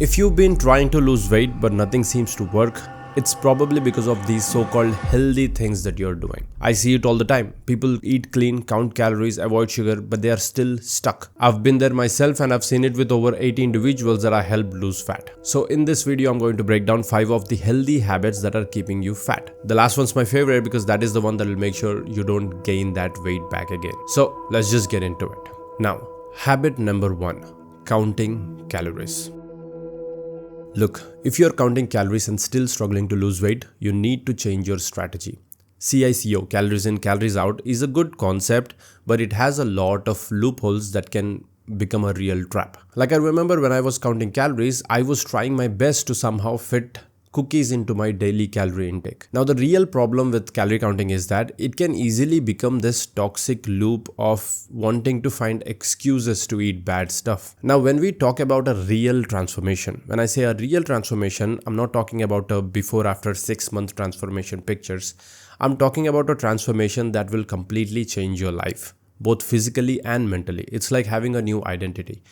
If you've been trying to lose weight but nothing seems to work, it's probably because of these so-called healthy things that you're doing. I see it all the time. People eat clean, count calories, avoid sugar, but they are still stuck. I've been there myself and I've seen it with over 80 individuals that I helped lose fat. So in this video, I'm going to break down 5 of the healthy habits that are keeping you fat. The last one's my favorite because that is the one that will make sure you don't gain that weight back again. So let's just get into it. Now, habit number 1, counting calories. Look, if you're counting calories and still struggling to lose weight, you need to change your strategy. CICO, calories in, calories out, is a good concept, but it has a lot of loopholes that can become a real trap. Like I remember when I was counting calories, I was trying my best to somehow fit cookies into my daily calorie intake. Now the real problem with calorie counting is that it can easily become this toxic loop of wanting to find excuses to eat bad stuff. Now when we talk about a real transformation, when I say a real transformation, I'm not talking about a before after 6-month transformation pictures. I'm talking about a transformation that will completely change your life, both physically and mentally. It's like having a new identity.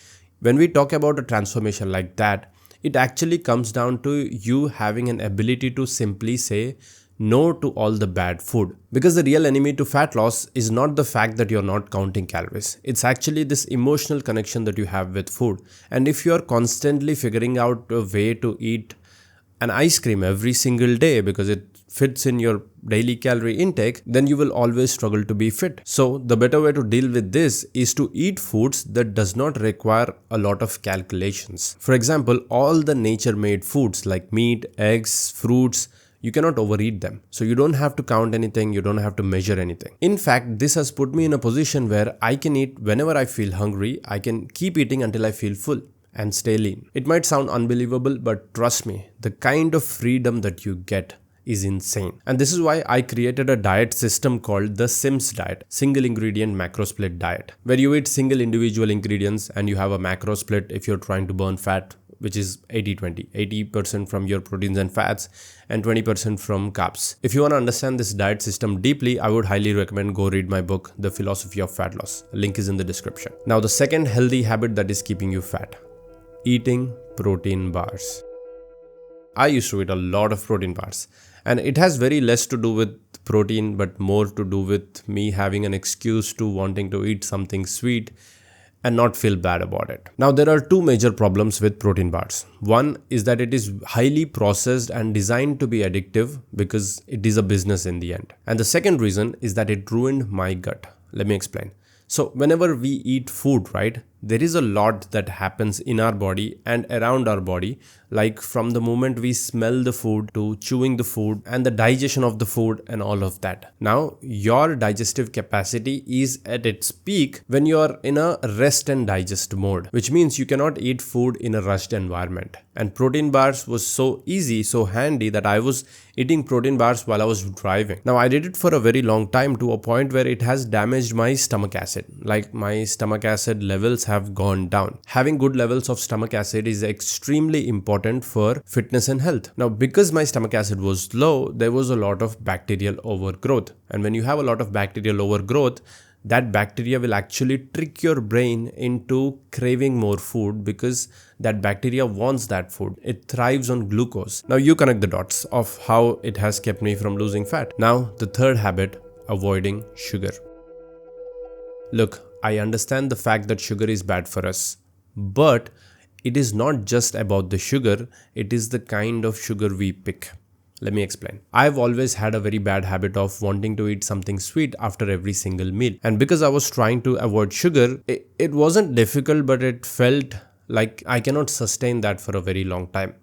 When we talk about a transformation like that, it actually comes down to you having an ability to simply say no to all the bad food. Because the real enemy to fat loss is not the fact that you're not counting calories. It's actually this emotional connection that you have with food. And if you're constantly figuring out a way to eat an ice cream every single day because it fits in your daily calorie intake, then you will always struggle to be fit. So the better way to deal with this is to eat foods that does not require a lot of calculations. For example, all the nature-made foods like meat, eggs, fruits, you cannot overeat them. So you don't have to count anything, you don't have to measure anything. In fact, this has put me in a position where I can eat whenever I feel hungry. I can keep eating until I feel full and stay lean. It might sound unbelievable, but trust me, the kind of freedom that you get is insane. And this is why I created a diet system called the SIMS diet, single ingredient macro split diet, where you eat single individual ingredients and you have a macro split if you're trying to burn fat, which is 80-20, 80% from your proteins and fats and 20% from carbs. If you want to understand this diet system deeply, I would highly recommend go read my book, The Philosophy of Fat Loss. Link is in the description. Now, the second healthy habit that is keeping you fat, eating protein bars. I used to eat a lot of protein bars, and it has very less to do with protein but more to do with me having an excuse to wanting to eat something sweet and not feel bad about it. Now there are 2 major problems with protein bars. One is that it is highly processed and designed to be addictive because it is a business in the end. And the second reason is that it ruined my gut. Let me explain. So whenever we eat food, right, there is a lot that happens in our body and around our body, like from the moment we smell the food to chewing the food and the digestion of the food and all of that. Now, your digestive capacity is at its peak when you are in a rest and digest mode, which means you cannot eat food in a rushed environment. And protein bars was so easy, so handy that I was eating protein bars while I was driving. Now, I did it for a very long time to a point where it has damaged my stomach acid. Like my stomach acid levels have gone down. Having good levels of stomach acid is extremely important for fitness and health. Now, because my stomach acid was low, there was a lot of bacterial overgrowth. And when you have a lot of bacterial overgrowth, that bacteria will actually trick your brain into craving more food because that bacteria wants that food. It thrives on glucose. Now you connect the dots of how it has kept me from losing fat. Now the third habit, avoiding sugar. Look, I understand the fact that sugar is bad for us, but it is not just about the sugar, it is the kind of sugar we pick. Let me explain. I've always had a very bad habit of wanting to eat something sweet after every single meal. And because I was trying to avoid sugar, it wasn't difficult, but it felt like I cannot sustain that for a very long time.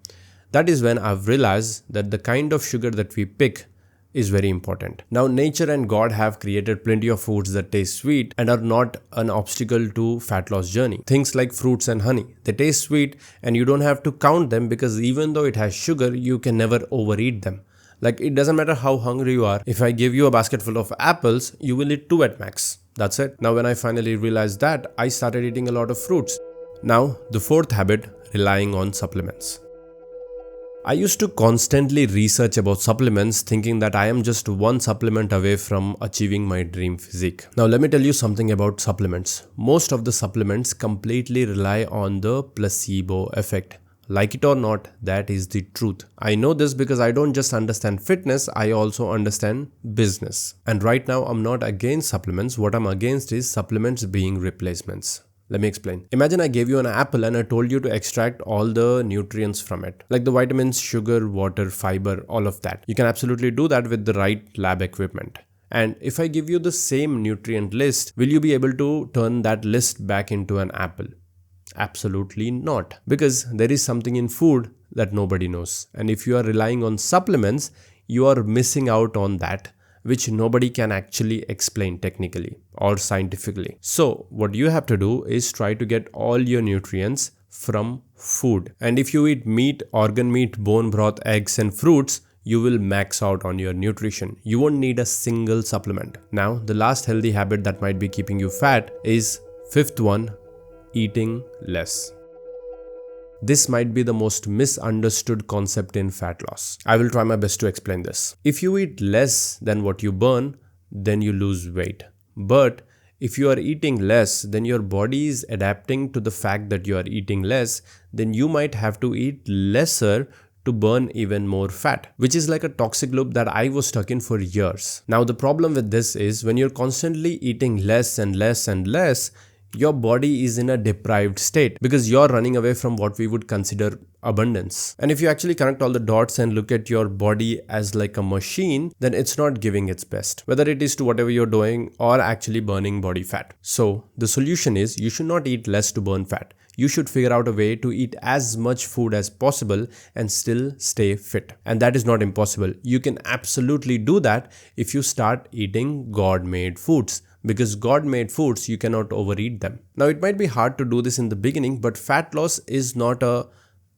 That is when I've realized that the kind of sugar that we pick is very important. Now, nature and God have created plenty of foods that taste sweet and are not an obstacle to fat loss journey. Things like fruits and honey. They taste sweet and you don't have to count them because even though it has sugar, you can never overeat them. Like it doesn't matter how hungry you are. If I give you a basket full of apples, you will eat 2 at max. That's it. Now, when I finally realized that, I started eating a lot of fruits. Now, the fourth habit, relying on supplements. I used to constantly research about supplements thinking that I am just one supplement away from achieving my dream physique. Now let me tell you something about supplements. Most of the supplements completely rely on the placebo effect. Like it or not, that is the truth. I know this because I don't just understand fitness, I also understand business. And right now, I'm not against supplements. What I'm against is supplements being replacements. Let me explain. Imagine I gave you an apple and I told you to extract all the nutrients from it, like the vitamins, sugar, water, fiber, all of that. You can absolutely do that with the right lab equipment. And if I give you the same nutrient list, will you be able to turn that list back into an apple? Absolutely not. Because there is something in food that nobody knows. And if you are relying on supplements, you are missing out on that, which nobody can actually explain technically or scientifically. So what you have to do is try to get all your nutrients from food. And if you eat meat, organ meat, bone broth, eggs and fruits, you will max out on your nutrition. You won't need a single supplement. Now, the last healthy habit that might be keeping you fat is fifth one, eating less. This might be the most misunderstood concept in fat loss. I will try my best to explain this. If you eat less than what you burn, then you lose weight. But if you are eating less, then your body is adapting to the fact that you are eating less, then you might have to eat lesser to burn even more fat, which is like a toxic loop that I was stuck in for years. Now, the problem with this is when you're constantly eating less and less and less, your body is in a deprived state because you're running away from what we would consider abundance. And if you actually connect all the dots and look at your body as like a machine, then it's not giving its best, whether it is to whatever you're doing or actually burning body fat. So the solution is you should not eat less to burn fat. You should figure out a way to eat as much food as possible and still stay fit. And that is not impossible. You can absolutely do that if you start eating God-made foods. Because God-made foods, you cannot overeat them. Now, it might be hard to do this in the beginning, but fat loss is not a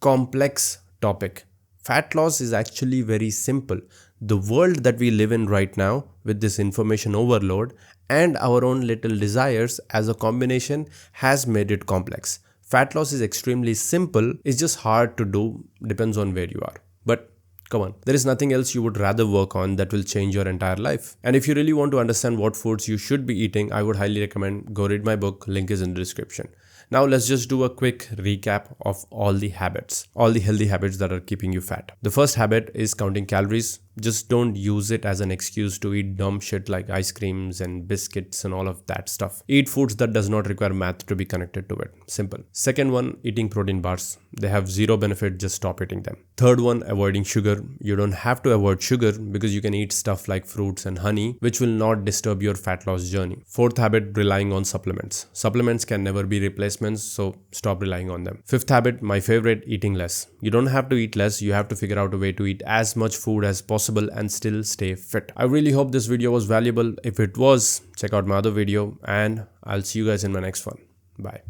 complex topic. Fat loss is actually very simple. The world that we live in right now, with this information overload and our own little desires as a combination, has made it complex. Fat loss is extremely simple. It's just hard to do, depends on where you are. But come on, there is nothing else you would rather work on that will change your entire life. And if you really want to understand what foods you should be eating, I would highly recommend go read my book. Link is in the description. Now let's just do a quick recap of all the habits, all the healthy habits that are keeping you fat. The first habit is counting calories. Just don't use it as an excuse to eat dumb shit like ice creams and biscuits and all of that stuff. Eat foods that does not require math to be connected to it. Simple. Second one, eating protein bars. They have zero benefit, just stop eating them. Third one, avoiding sugar. You don't have to avoid sugar because you can eat stuff like fruits and honey, which will not disturb your fat loss journey. Fourth habit, relying on supplements. Supplements can never be replacements, so stop relying on them. Fifth habit, my favorite, eating less. You don't have to eat less, you have to figure out a way to eat as much food as possible and still stay fit. I really hope this video was valuable. If it was, check out my other video and I'll see you guys in my next one. Bye.